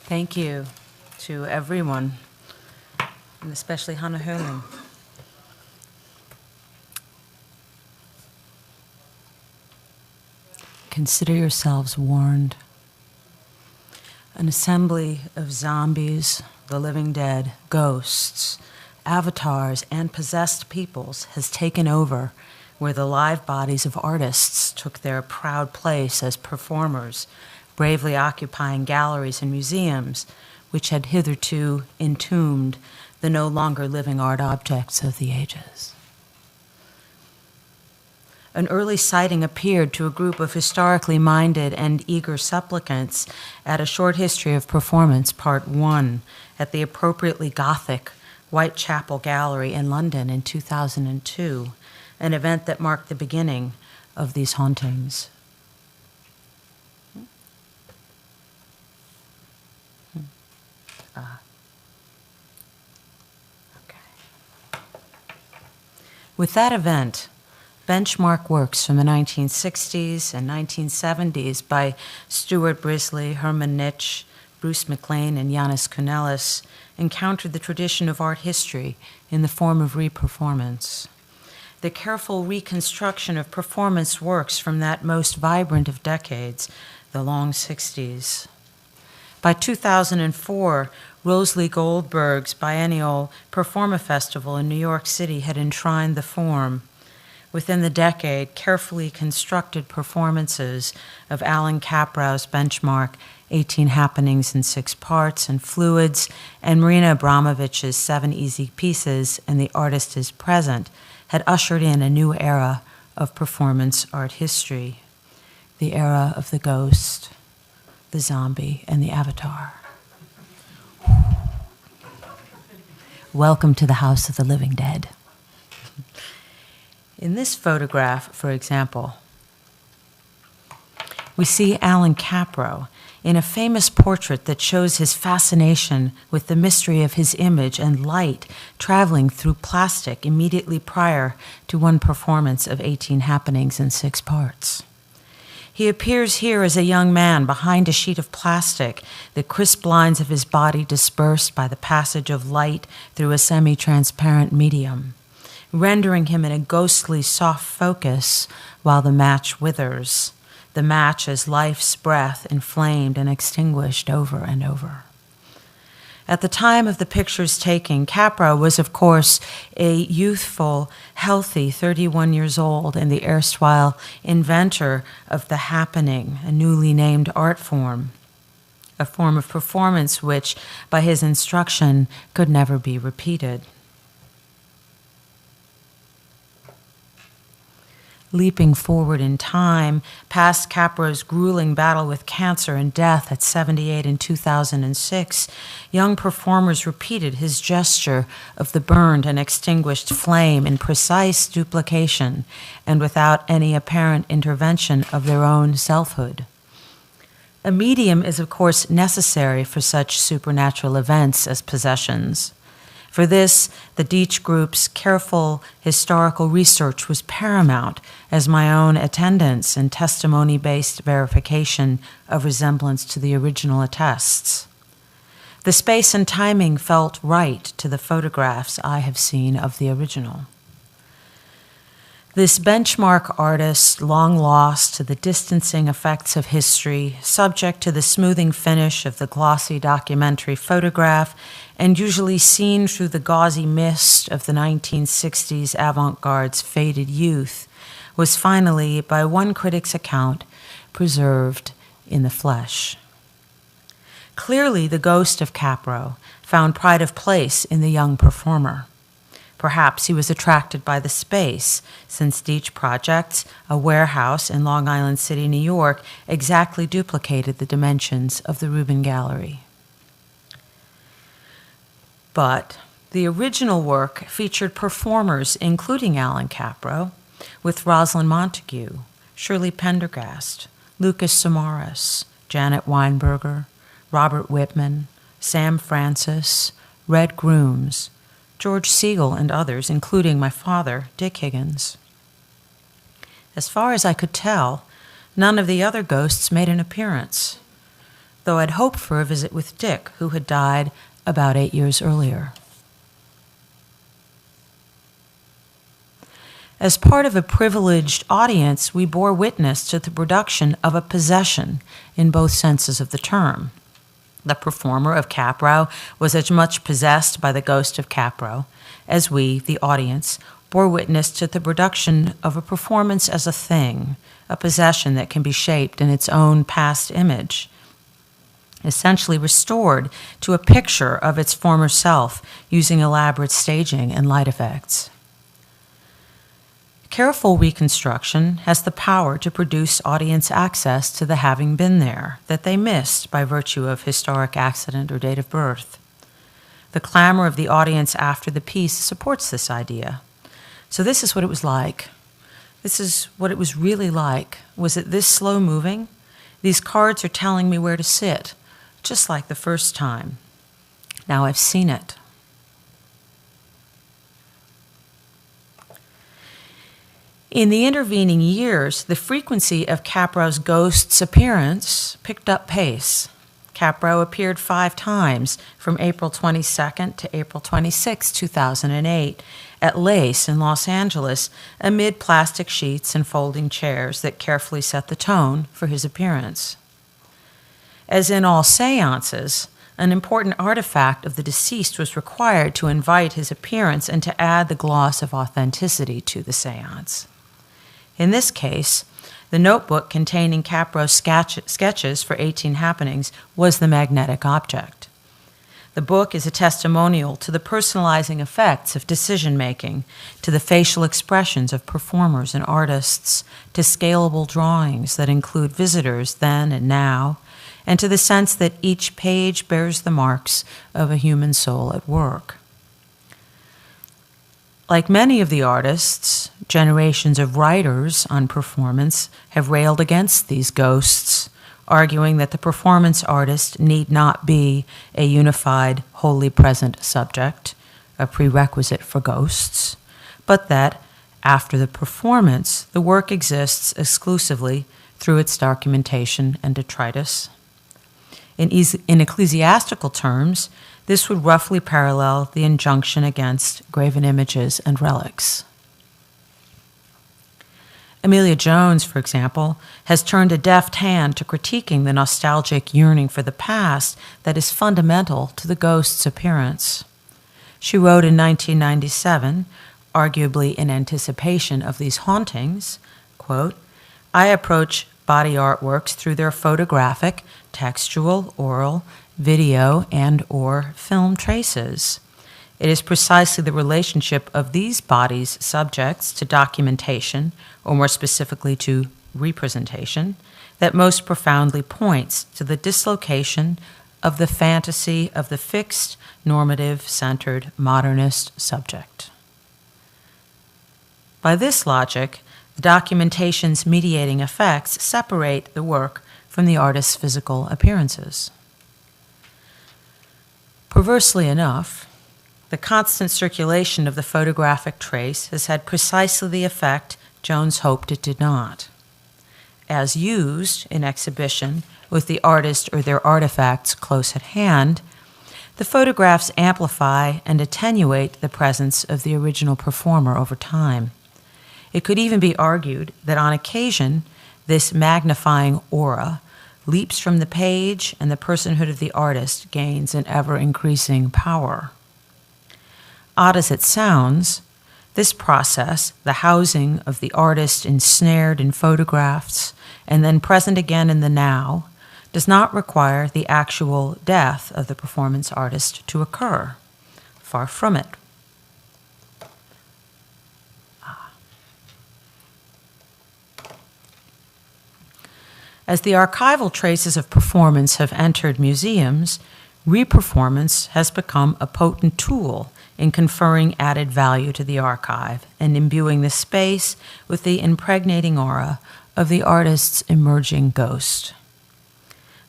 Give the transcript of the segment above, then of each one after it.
Thank you to everyone, and especially HHsymp. Consider yourselves warned. An assembly of zombies, the living dead, ghosts, avatars, and possessed peoples has taken over where the live bodies of artists took their proud place as performers, bravely occupying galleries and museums, which had hitherto entombed the no longer living art objects of the ages. An early sighting appeared to a group of historically minded and eager supplicants at a short history of performance, part 1, at the appropriately Gothic Whitechapel Gallery in London in 2002, an event that marked the beginning of these hauntings. With that event, benchmark works from the 1960s and 1970s by Stuart Brisley, Herman Nitsch, Bruce MacLean, and Yanis Kounelis encountered the tradition of art history in the form of reperformance. The careful reconstruction of performance works from that most vibrant of decades, the long 60s. By 2004, Rosalie Goldberg's biennial Performa Festival in New York City had enshrined the form. Within the decade, carefully constructed performances of Alan Caprow's benchmark 18 Happenings in 6 Parts and Fluids, and Marina Abramovich's 7 Easy Pieces and The Artist is Present had ushered in a new era of performance art history, the era of the ghost, the zombie, and the avatar. Welcome to the House of the Living Dead. In this photograph, for example, we see Alan Caprow in a famous portrait that shows his fascination with the mystery of his image and light traveling through plastic immediately prior to one performance of 18 Happenings in 6 Parts. He appears here as a young man behind a sheet of plastic, the crisp lines of his body dispersed by the passage of light through a semi-transparent medium, rendering him in a ghostly soft focus while the match withers, the match as life's breath inflamed and extinguished over and over. At the time of the picture's taking, Caprow was, of course, a youthful, healthy 31 years old and the erstwhile inventor of the happening, a newly named art form, a form of performance which, by his instruction, could never be repeated. Leaping forward in time, past Caprow's grueling battle with cancer and death at 78 in 2006, young performers repeated his gesture of the burned and extinguished flame in precise duplication and without any apparent intervention of their own selfhood. A medium is, of course, necessary for such supernatural events as possessions. For this, the Deitch Group's careful historical research was paramount, as my own attendance and testimony-based verification of resemblance to the original attests. The space and timing felt right to the photographs I have seen of the original. This benchmark artist, long lost to the distancing effects of history, subject to the smoothing finish of the glossy documentary photograph, and usually seen through the gauzy mist of the 1960s avant-garde's faded youth, was finally, by one critic's account, preserved in the flesh. Clearly, the ghost of Caprow found pride of place in the young performer. Perhaps he was attracted by the space, since Deitch Projects, a warehouse in Long Island City, New York, exactly duplicated the dimensions of the Rubin Gallery. But the original work featured performers, including Alan Caprow, with Rosalind Montague, Shirley Pendergast, Lucas Samaras, Janet Weinberger, Robert Whitman, Sam Francis, Red Grooms, George Siegel, and others, including my father, Dick Higgins. As far as I could tell, none of the other ghosts made an appearance. though I'd hoped for a visit with Dick, who had died about 8 years earlier. As part of a privileged audience, we bore witness to the production of a possession in both senses of the term. The performer of Caprow was as much possessed by the ghost of Caprow as we, the audience, bore witness to the production of a performance as a thing, a possession that can be shaped in its own past image, essentially restored to a picture of its former self using elaborate staging and light effects. Careful reconstruction has the power to produce audience access to the having been there that they missed by virtue of historic accident or date of birth. The clamor of the audience after the piece supports this idea. So this is what it was like. This is what it was really like. Was it this slow moving? These cards are telling me where to sit, just like the first time. Now I've seen it. In the intervening years, the frequency of Caprow's ghost's appearance picked up pace. Caprow appeared 5 times from April 22nd to April 26, 2008, at Lace in Los Angeles, amid plastic sheets and folding chairs that carefully set the tone for his appearance. As in all seances, an important artifact of the deceased was required to invite his appearance and to add the gloss of authenticity to the seance. In this case, the notebook containing Caprow's sketches for 18 happenings was the magnetic object. The book is a testimonial to the personalizing effects of decision-making, to the facial expressions of performers and artists, to scalable drawings that include visitors then and now, and to the sense that each page bears the marks of a human soul at work. Like many of the artists, generations of writers on performance have railed against these ghosts, arguing that the performance artist need not be a unified, wholly present subject, a prerequisite for ghosts, but that, after the performance, the work exists exclusively through its documentation and detritus. In ecclesiastical terms, this would roughly parallel the injunction against graven images and relics. Amelia Jones, for example, has turned a deft hand to critiquing the nostalgic yearning for the past that is fundamental to the ghost's appearance. She wrote in 1997, arguably in anticipation of these hauntings, quote, "I approach body artworks through their photographic, textual, oral, video, and/or film traces. It is precisely the relationship of these bodies' subjects to documentation, or more specifically to representation, that most profoundly points to the dislocation of the fantasy of the fixed, normative-centered modernist subject." By this logic, the documentation's mediating effects separate the work from the artist's physical appearances. Perversely enough, the constant circulation of the photographic trace has had precisely the effect Jones hoped it did not. As used in exhibition with the artist or their artifacts close at hand, the photographs amplify and attenuate the presence of the original performer over time. It could even be argued that on occasion, this magnifying aura leaps from the page and the personhood of the artist gains an ever-increasing power. Odd as it sounds, this process, the housing of the artist ensnared in photographs and then present again in the now, does not require the actual death of the performance artist to occur. Far from it. As the archival traces of performance have entered museums, reperformance has become a potent tool in conferring added value to the archive and imbuing the space with the impregnating aura of the artist's emerging ghost.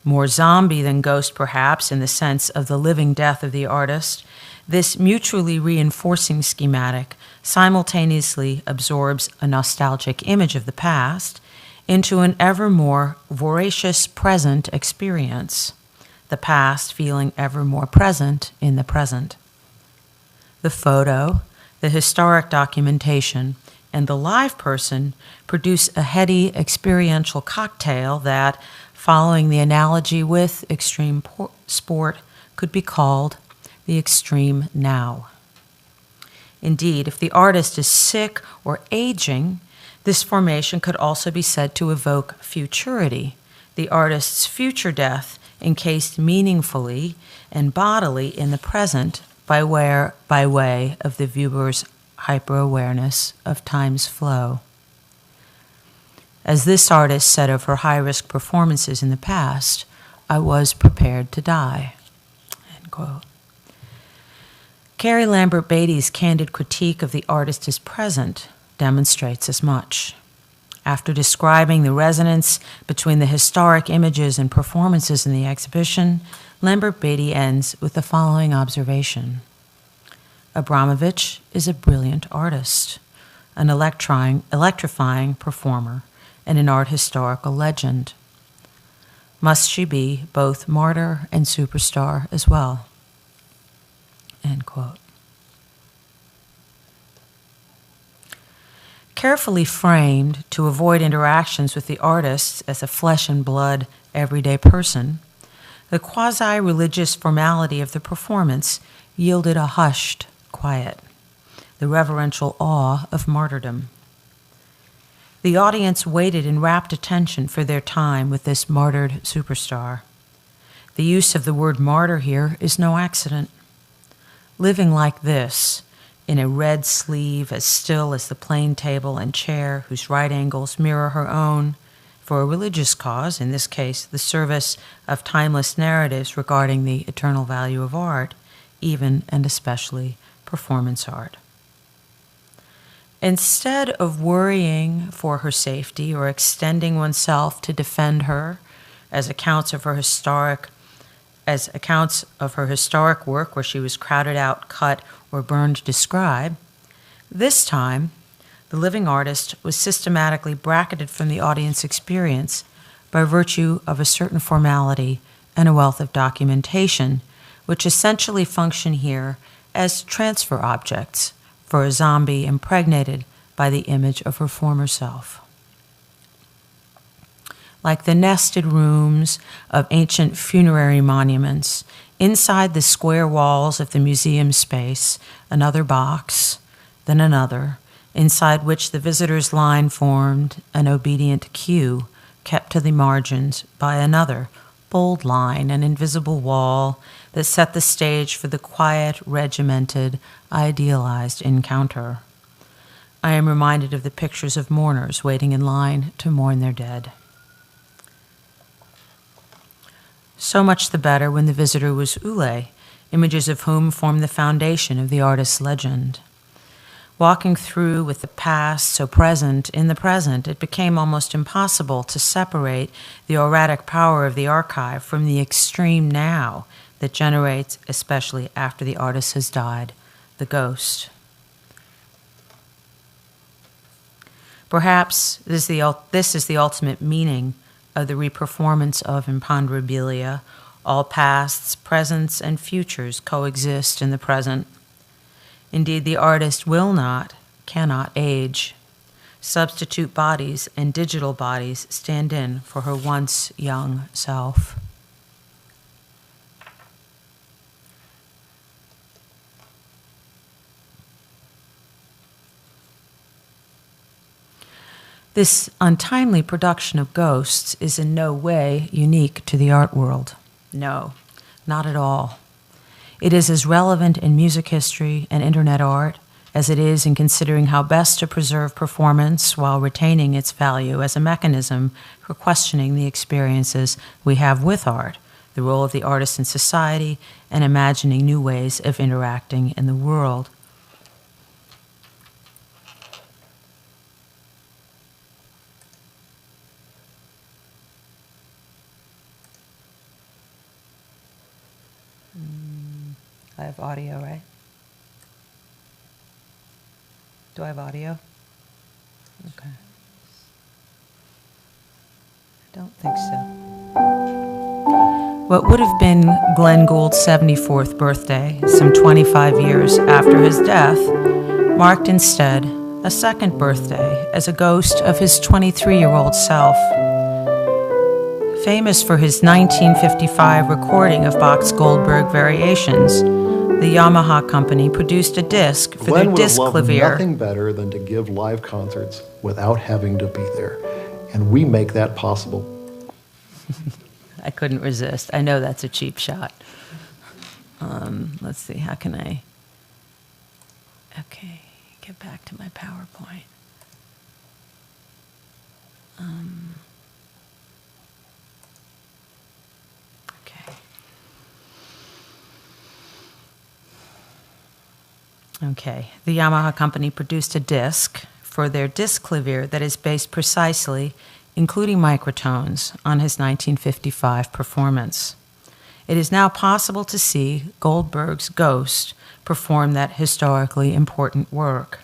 More zombie than ghost, perhaps, in the sense of the living death of the artist, this mutually reinforcing schematic simultaneously absorbs a nostalgic image of the past into an ever more voracious present experience. the past feeling ever more present in the present. The photo, the historic documentation, and the live person produce a heady experiential cocktail that, following the analogy with extreme sport, could be called the extreme now. Indeed, if the artist is sick or aging, this formation could also be said to evoke futurity, the artist's future death encased meaningfully and bodily in the present by way of the viewer's hyper-awareness of time's flow. As this artist said of her high-risk performances in the past, "I was prepared to die." End quote. Carrie Lambert Beatty's candid critique of the artist as present demonstrates as much. After describing the resonance between the historic images and performances in the exhibition, Lambert Beatty ends with the following observation. Abramovich is a brilliant artist, an electrifying performer, and an art historical legend. Must she be both martyr and superstar as well? End quote. Carefully framed to avoid interactions with the artist as a flesh and blood everyday person, the quasi-religious formality of the performance yielded a hushed quiet, the reverential awe of martyrdom. The audience waited in rapt attention for their time with this martyred superstar. The use of the word martyr here is no accident. Living like this, in a red sleeve as still as the plain table and chair whose right angles mirror her own, for a religious cause, in this case the service of timeless narratives regarding the eternal value of art, even and especially performance art. Instead of worrying for her safety or extending oneself to defend her, as accounts of her historic work where she was crowded out, cut, or burned describe, this time the living artist was systematically bracketed from the audience experience by virtue of a certain formality and a wealth of documentation, which essentially function here as transfer objects for a zombie impregnated by the image of her former self. Like the nested rooms of ancient funerary monuments, inside the square walls of the museum space, another box, then another, inside which the visitor's line formed an obedient queue, kept to the margins by another, bold line, an invisible wall that set the stage for the quiet, regimented, idealized encounter. I am reminded of the pictures of mourners waiting in line to mourn their dead. So much the better when the visitor was Ule, images of whom form the foundation of the artist's legend. Walking through with the past so present in the present, it became almost impossible to separate the auratic power of the archive from the extreme now that generates, especially after the artist has died, the ghost. Perhaps this is the ultimate meaning of the reperformance of Imponderabilia. All pasts, presents, and futures coexist in the present. Indeed, the artist cannot age. Substitute bodies and digital bodies stand in for her once young self. This untimely production of ghosts is in no way unique to the art world. No, not at all. It is as relevant in music history and internet art as it is in considering how best to preserve performance while retaining its value as a mechanism for questioning the experiences we have with art, the role of the artist in society, and imagining new ways of interacting in the world. I have audio, right? Do I have audio? Okay. I don't think so. What would have been Glenn Gould's 74th birthday, some 25 years after his death, marked instead a second birthday as a ghost of his 23-year-old self. Famous for his 1955 recording of Bach's Goldberg Variations, the Yamaha company produced a disc for their disc clavier. Glenn would have loved nothing better than to give live concerts without having to be there, and we make that possible. I couldn't resist. I know that's a cheap shot. Let's see, how can I... Okay, get back to my PowerPoint. Okay, the Yamaha company produced a disc for their disc clavier that is based precisely, including microtones, on his 1955 performance. It is now possible to see Goldberg's Ghost perform that historically important work.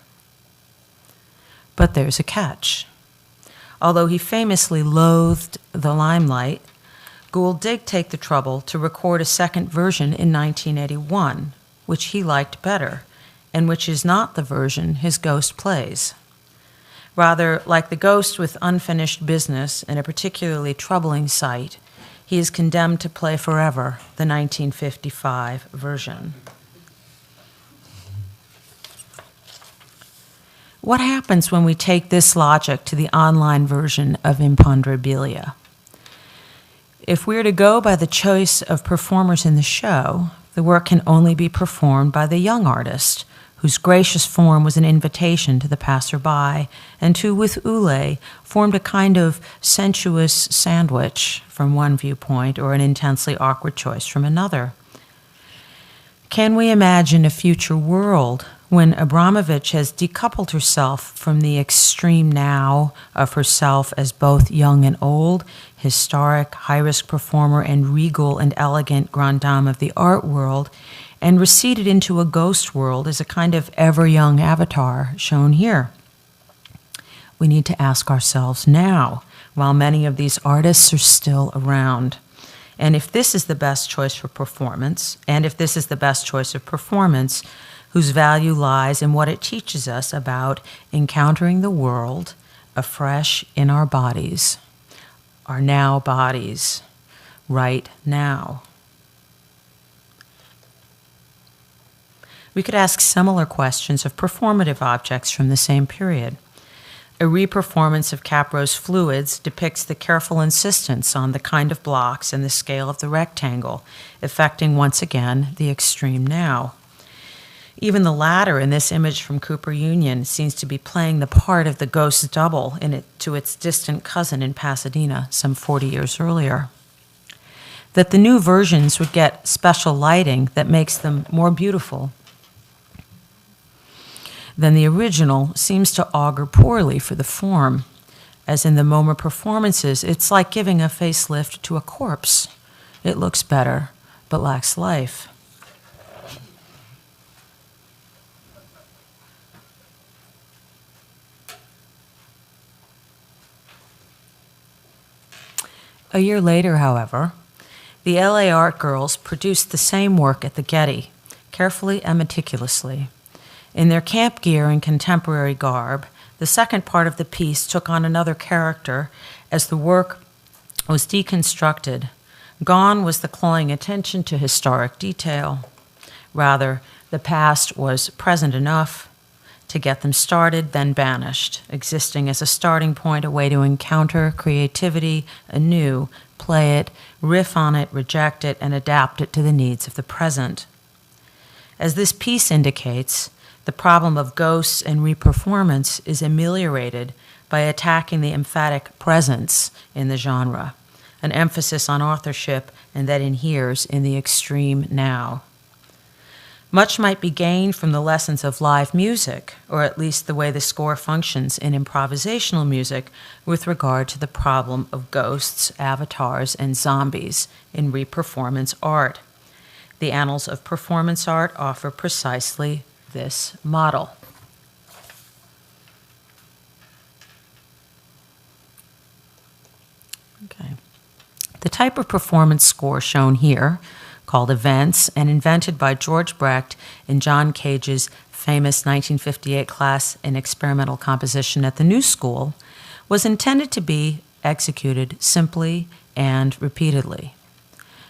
But there's a catch. Although he famously loathed the limelight, Gould did take the trouble to record a second version in 1981, which he liked better, and which is not the version his Ghost plays. Rather, like the Ghost with unfinished business and a particularly troubling sight, he is condemned to play forever the 1955 version. What happens when we take this logic to the online version of Imponderabilia? If we're to go by the choice of performers in the show, the work can only be performed by the young artist, whose gracious form was an invitation to the passerby, and who, with Ule, formed a kind of sensuous sandwich from one viewpoint or an intensely awkward choice from another. Can we imagine a future world when Abramovich has decoupled herself from the extreme now of herself as both young and old, historic, high-risk performer, and regal and elegant grande dame of the art world, and receded into a ghost world as a kind of ever-young avatar shown here? We need to ask ourselves now, while many of these artists are still around. And if this is the best choice for performance, whose value lies in what it teaches us about encountering the world afresh in our bodies, our now bodies, right now. We could ask similar questions of performative objects from the same period. A reperformance of Capro's Fluids depicts the careful insistence on the kind of blocks and the scale of the rectangle, affecting once again the extreme now. Even the latter in this image from Cooper Union seems to be playing the part of the ghost's double to its distant cousin in Pasadena some 40 years earlier. That the new versions would get special lighting that makes them more beautiful than the original seems to augur poorly for the form. As in the MoMA performances, it's like giving a facelift to a corpse. It looks better, but lacks life. A year later, however, the LA art girls produced the same work at the Getty, carefully and meticulously. In their camp gear and contemporary garb, the second part of the piece took on another character as the work was deconstructed. Gone was the cloying attention to historic detail. Rather, the past was present enough to get them started, then banished, existing as a starting point, a way to encounter creativity anew, play it, riff on it, reject it, and adapt it to the needs of the present. As this piece indicates, the problem of ghosts and reperformance is ameliorated by attacking the emphatic presence in the genre, an emphasis on authorship and that inheres in the extreme now. Much might be gained from the lessons of live music, or at least the way the score functions in improvisational music with regard to the problem of ghosts, avatars, and zombies in reperformance art. The Annals of Performance Art offer precisely this model. Okay. The type of performance score shown here, called events and invented by George Brecht in John Cage's famous 1958 class in experimental composition at the New School, was intended to be executed simply and repeatedly.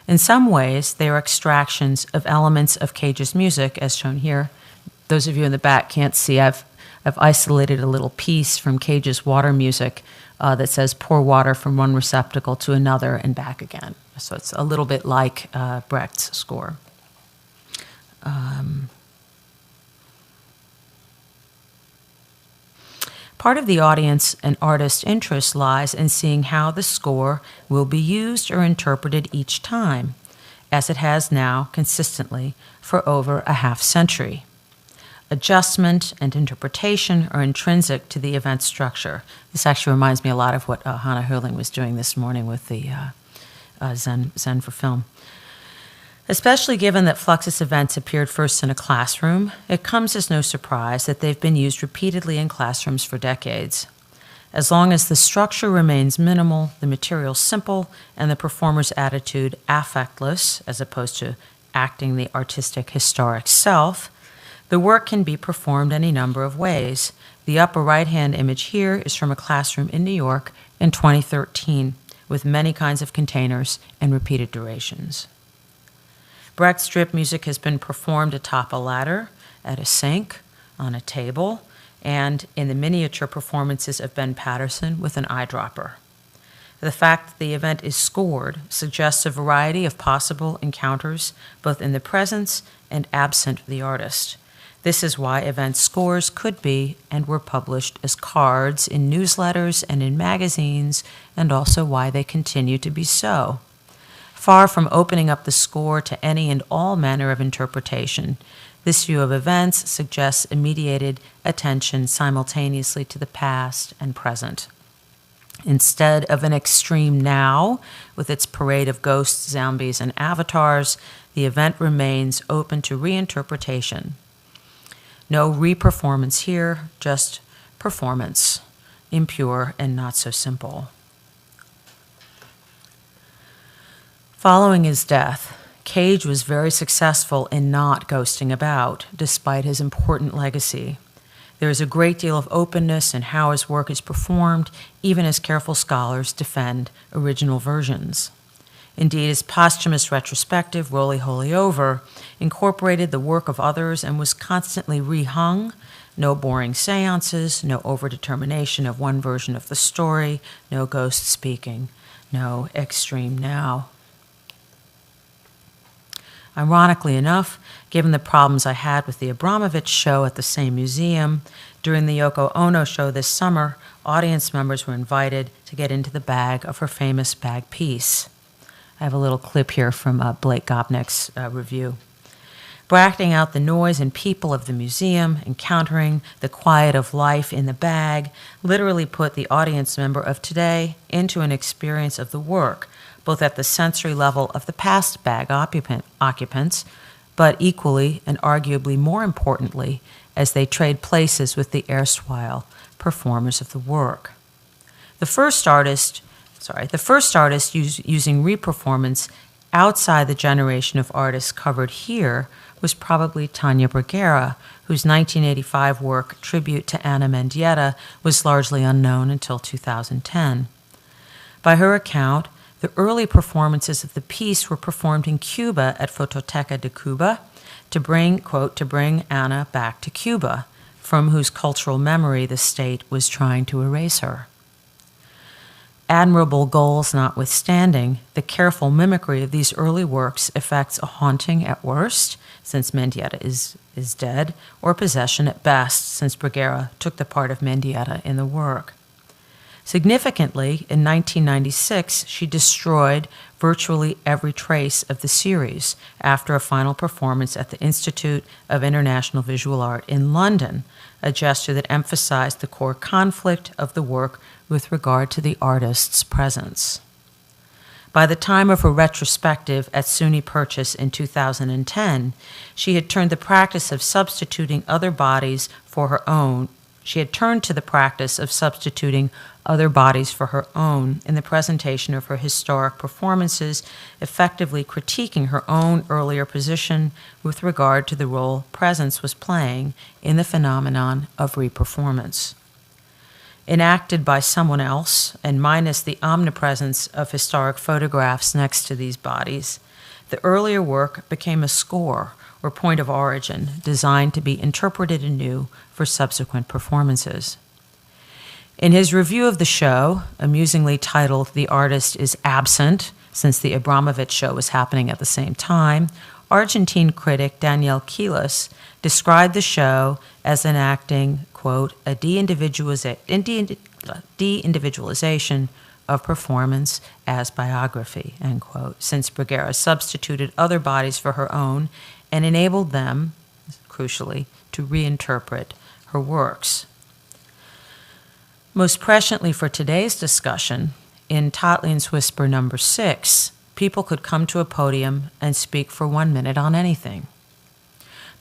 In some ways, they are extractions of elements of Cage's music, as shown here. Those of you in the back can't see. I've isolated a little piece from Cage's water music that says pour water from one receptacle to another and back again. So it's a little bit like Brecht's score. Part of the audience and artist interest lies in seeing how the score will be used or interpreted each time, as it has now consistently for over a half-century. Adjustment and interpretation are intrinsic to the event structure. This actually reminds me a lot of what Hannah Hurling was doing this morning with the Zen for Film. Especially given that Fluxus events appeared first in a classroom, it comes as no surprise that they've been used repeatedly in classrooms for decades. As long as the structure remains minimal, the material simple, and the performer's attitude affectless, as opposed to acting the artistic historic self, the work can be performed any number of ways. The upper right-hand image here is from a classroom in New York in 2013, with many kinds of containers and repeated durations. Brecht's strip music has been performed atop a ladder, at a sink, on a table, and in the miniature performances of Ben Patterson with an eyedropper. The fact that the event is scored suggests a variety of possible encounters, both in the presence and absent of the artist. This is why event scores could be and were published as cards in newsletters and in magazines, and also why they continue to be so. Far from opening up the score to any and all manner of interpretation, this view of events suggests a mediated attention simultaneously to the past and present. Instead of an extreme now, with its parade of ghosts, zombies, and avatars, the event remains open to reinterpretation. No re-performance here, just performance, impure and not so simple. Following his death, Cage was very successful in not ghosting about, despite his important legacy. There is a great deal of openness in how his work is performed, even as careful scholars defend original versions. Indeed, his posthumous retrospective, Roly Holy Over, incorporated the work of others and was constantly rehung. No boring seances, no overdetermination of one version of the story, no ghost speaking, no extreme now. Ironically enough, given the problems I had with the Abramovich show at the same museum, during the Yoko Ono show this summer, audience members were invited to get into the bag of her famous bag piece. I have a little clip here from Blake Gopnik's review. Bracketing out the noise and people of the museum, encountering the quiet of life in the bag, literally put the audience member of today into an experience of the work, both at the sensory level of the past bag occupants, but equally and arguably more importantly, as they trade places with the erstwhile performers of the work. The first artist using reperformance outside the generation of artists covered here was probably Tania Bruguera, whose 1985 work, Tribute to Anna Mendieta, was largely unknown until 2010. By her account, the early performances of the piece were performed in Cuba at Fototeca de Cuba to bring, quote, to bring Anna back to Cuba, from whose cultural memory the state was trying to erase her. Admirable goals notwithstanding, the careful mimicry of these early works effects a haunting at worst, since Mendieta is dead, or possession at best, since Bruguera took the part of Mendieta in the work. Significantly, in 1996, she destroyed virtually every trace of the series after a final performance at the Institute of International Visual Art in London, a gesture that emphasized the core conflict of the work with regard to the artist's presence. By the time of her retrospective at SUNY Purchase in 2010, she had turned the practice of substituting other bodies for her own she had turned to the practice of substituting other bodies for her own in the presentation of her historic performances, effectively critiquing her own earlier position with regard to the role presence was playing in the phenomenon of reperformance. Enacted by someone else, and minus the omnipresence of historic photographs next to these bodies, the earlier work became a score or point of origin designed to be interpreted anew for subsequent performances. In his review of the show, amusingly titled "The Artist is Absent," since the Abramovich show was happening at the same time, Argentine critic Daniel Quiles described the show as enacting, quote, a de-individualization of performance as biography, end quote, since Bruguera substituted other bodies for her own and enabled them, crucially, to reinterpret her works. Most presciently for today's discussion, in Tatlin's Whisper No. 6, people could come to a podium and speak for 1 minute on anything.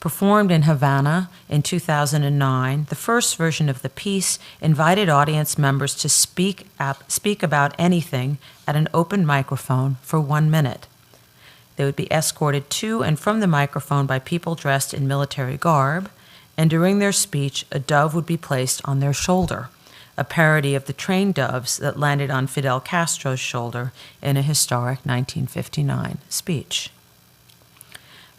Performed in Havana in 2009, the first version of the piece invited audience members to speak about anything at an open microphone for 1 minute. They would be escorted to and from the microphone by people dressed in military garb, and during their speech, a dove would be placed on their shoulder, a parody of the trained doves that landed on Fidel Castro's shoulder in a historic 1959 speech.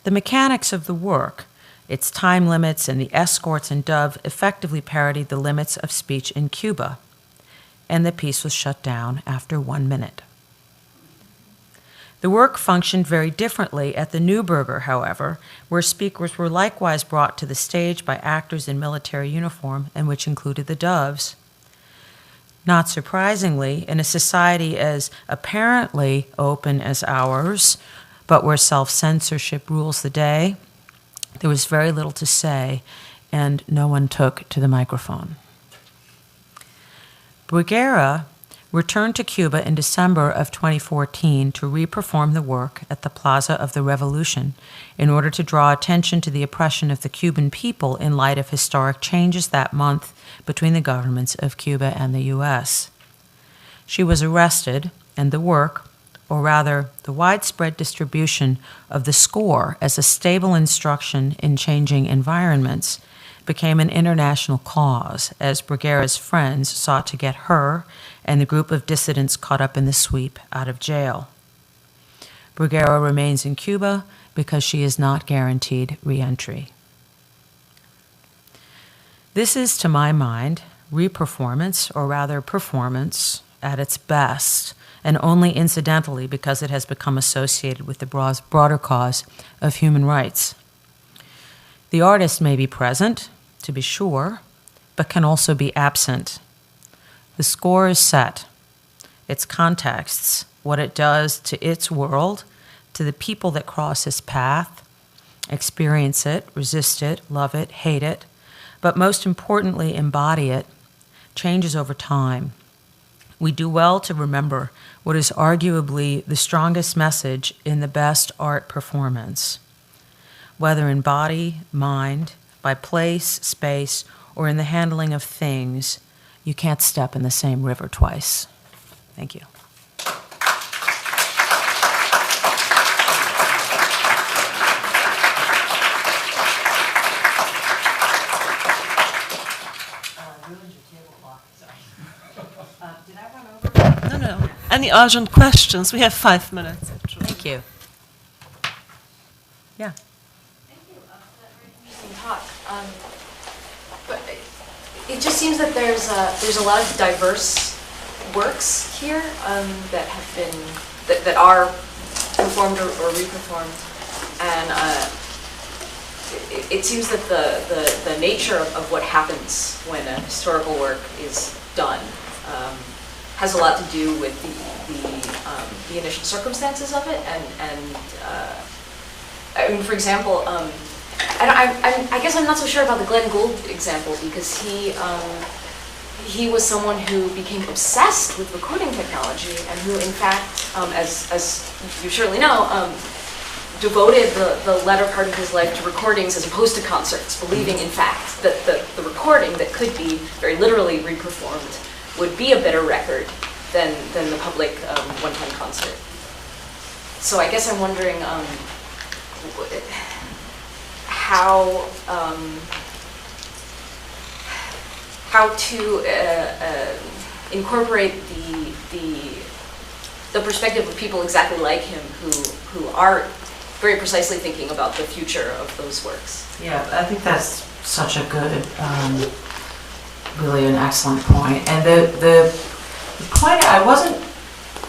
The mechanics of the work, its time limits, and the escorts and dove effectively parodied the limits of speech in Cuba, and the piece was shut down after 1 minute. The work functioned very differently at the Neuberger, however, where speakers were likewise brought to the stage by actors in military uniform, and which included the doves. Not surprisingly, in a society as apparently open as ours, but where self-censorship rules the day, there was very little to say, and no one took to the microphone. Bruguera returned to Cuba in December of 2014 to re-perform the work at the Plaza of the Revolution in order to draw attention to the oppression of the Cuban people in light of historic changes that month between the governments of Cuba and the U.S. She was arrested, and the work, or rather the widespread distribution of the score as a stable instruction in changing environments, became an international cause as Bruguera's friends sought to get her and the group of dissidents caught up in the sweep out of jail. Bruguera remains in Cuba because she is not guaranteed re-entry. This is, to my mind, re-performance, or rather performance, at its best, and only incidentally because it has become associated with the broader cause of human rights. The artist may be present, to be sure, but can also be absent. The score is set, its contexts, what it does to its world, to the people that cross its path, experience it, resist it, love it, hate it, but most importantly, embody it, changes over time. We do well to remember what is arguably the strongest message in the best art performance. Whether in body, mind, by place, space, or in the handling of things, you can't step in the same river twice. Thank you. No. Any urgent questions? We have 5 minutes, actually. Thank you. Yeah. Thank you for that very interesting talk. But it just seems that there's a lot of diverse works here that have been that are performed or reperformed, and it seems that the nature of what happens when a historical work is done has a lot to do with the initial circumstances of it, and I mean, for example, I guess I'm not so sure about the Glenn Gould example, because he was someone who became obsessed with recording technology, and who, in fact, as you surely know, devoted the latter part of his life to recordings as opposed to concerts, believing in fact that the recording that could be very literally reperformed would be a better record than the public one-time concert. So I guess I'm wondering how to incorporate the perspective of people exactly like him who are very precisely thinking about the future of those works. Yeah, I think that's such a good, really an excellent point. And the point, I wasn't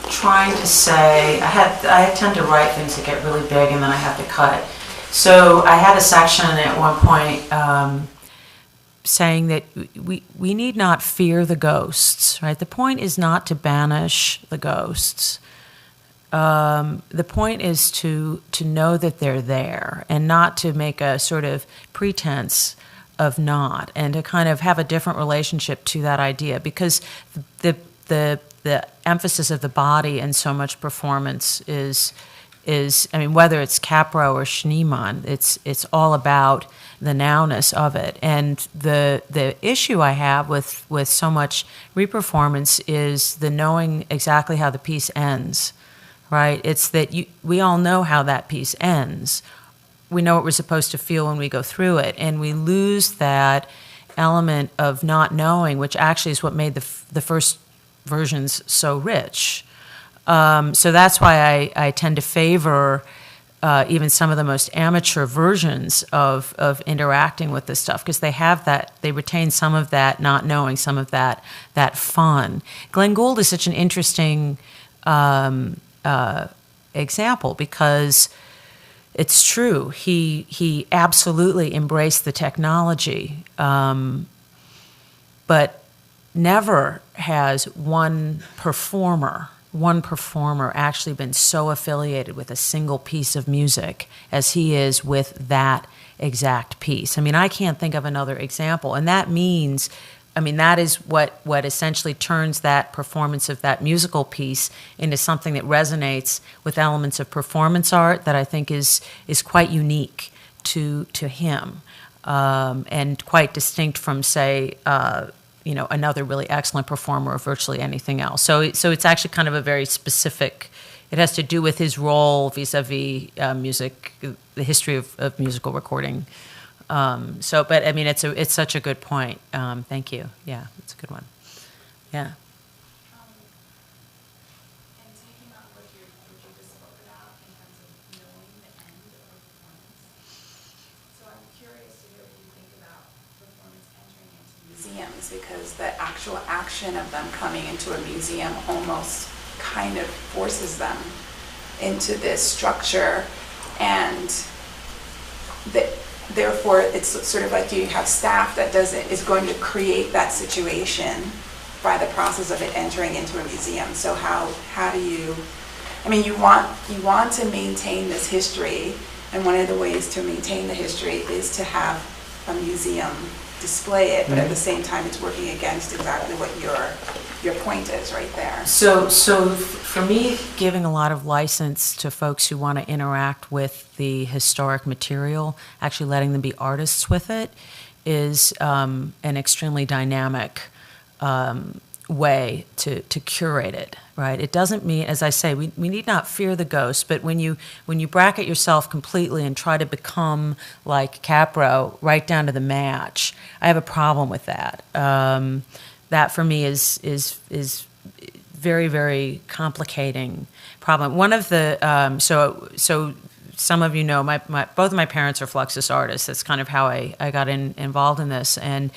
trying to say, I tend to write things that get really big and then I have to cut it. So I had a section at one point saying that we need not fear the ghosts, right? The point is not to banish the ghosts. The point is to know that they're there and not to make a sort of pretense of not, and to kind of have a different relationship to that idea, because the emphasis of the body in so much performance is I mean, whether it's Capro or Schneemann, it's all about the nowness of it. And the issue I have with so much reperformance is the knowing exactly how the piece ends, right? It's that we all know how that piece ends. We know what we're supposed to feel when we go through it, and we lose that element of not knowing, which actually is what made the first versions so rich. So that's why I tend to favor even some of the most amateur versions of interacting with this stuff, because they retain some of that not knowing, some of that fun. Glenn Gould is such an interesting example, because it's true. He absolutely embraced the technology, but never has one performer actually been so affiliated with a single piece of music as he is with that exact piece. I mean, I can't think of another example. And that means, I mean, that is what essentially turns that performance of that musical piece into something that resonates with elements of performance art that I think is quite unique to him, and quite distinct from, say, another really excellent performer of virtually anything else. So it's actually kind of a very specific, it has to do with his role vis-a-vis music, the history of musical recording. But I mean, it's such a good point. Thank you. Yeah, it's a good one. Yeah. And taking on what you just spoke about in terms of knowing the end of a performance. So I'm curious to hear what you think about performance entering into museums, because the actual action of them coming into a museum almost kind of forces them into this structure, and therefore it's sort of like you have staff that is going to create that situation by the process of it entering into a museum. So how do you, I mean, you want to maintain this history, and one of the ways to maintain the history is to have a museum display it, but at the same time it's working against exactly what your point is right there. So for me, giving a lot of license to folks who want to interact with the historic material, actually letting them be artists with it, is an extremely dynamic way to curate it, right? It doesn't mean, as I say, we need not fear the ghost, but when you bracket yourself completely and try to become like Capro right down to the match, I have a problem with that. That for me is very, very complicating problem. One of the so some of you know both of my parents are Fluxus artists. That's kind of how I got involved in this, and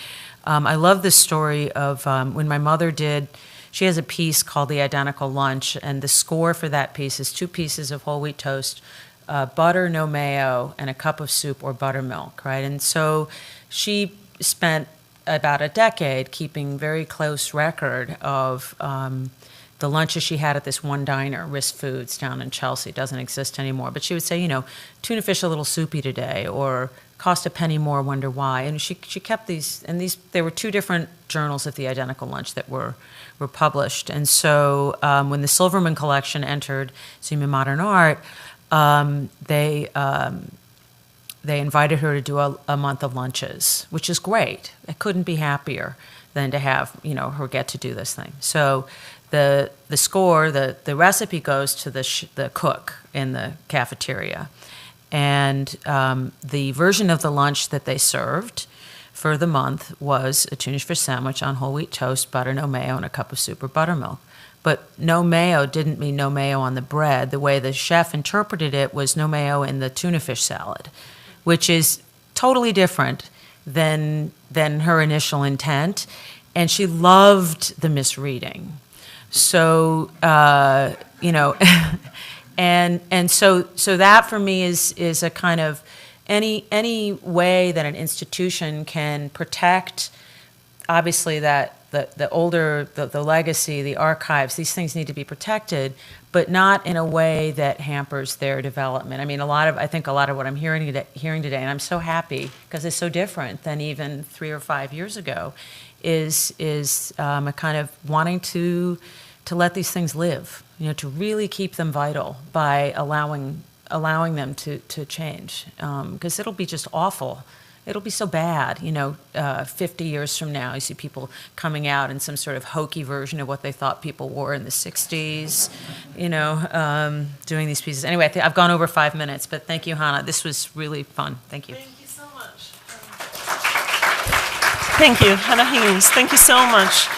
I love this story of when my mother she has a piece called The Identical Lunch, and the score for that piece is 2 pieces of whole wheat toast, butter, no mayo, and a cup of soup or buttermilk, right? And so she spent about a decade keeping very close record of the lunches she had at this one diner, Risk Foods, down in Chelsea. It doesn't exist anymore. But she would say, tuna fish a little soupy today, or cost a penny more, wonder why. And she kept these, and there were 2 different journals of The Identical Lunch that were published. And so when the Silverman collection entered Museum of Modern Art, they invited her to do a month of lunches, which is great. I couldn't be happier than to have, her get to do this thing. So the recipe goes to the cook in the cafeteria. And the version of the lunch that they served for the month was a tuna fish sandwich on whole wheat toast, butter, no mayo, and a cup of soup or buttermilk. But no mayo didn't mean no mayo on the bread. The way the chef interpreted it was no mayo in the tuna fish salad, which is totally different than her initial intent. And she loved the misreading. So, and so that for me is a kind of any way that an institution can protect, obviously that the legacy, the archives, these things need to be protected, but not in a way that hampers their development. I mean, I think a lot of what I'm hearing today, and I'm so happy because it's so different than even 3 or 5 years ago, is a kind of wanting to let these things live, to really keep them vital by allowing them to change, because it'll be just awful. It'll be so bad, 50 years from now, you see people coming out in some sort of hokey version of what they thought people wore in the 60s, doing these pieces. Anyway, I've gone over 5 minutes, but thank you, Hannah. This was really fun. Thank you. Thank you so much. Thank you, Hannah Higgins. Thank you so much.